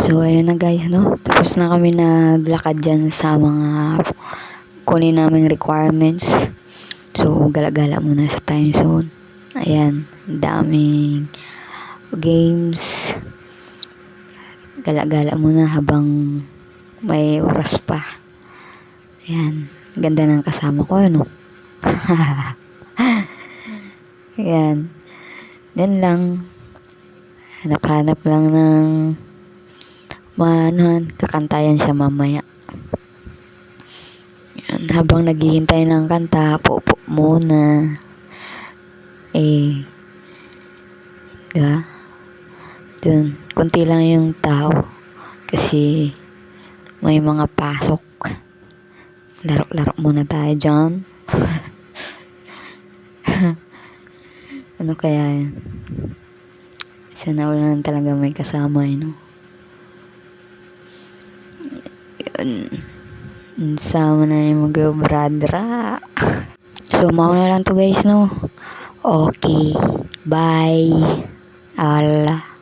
So, ayun na guys, no? Tapos na kami naglakad dyan sa mga kunin naming requirements. So, gala-gala muna sa time zone. Ayan, daming games. Gala-gala muna habang may oras pa. Ayan, ganda ng kasama ko, ano? Ayan, yan lang. Hanap-hanap lang ng kakantayan siya mamaya. Yan, habang naghihintay ng kanta, po muna. Diba? Dun, kunti lang yung tao. Kasi may mga pasok. Laro-laro muna tayo dyan. Ano kaya yan? Sana wala lang talaga may kasama, no? Yun. Sama na yung mag-bradra. So, mauna lang to guys, no? Okay. Bye. Allah.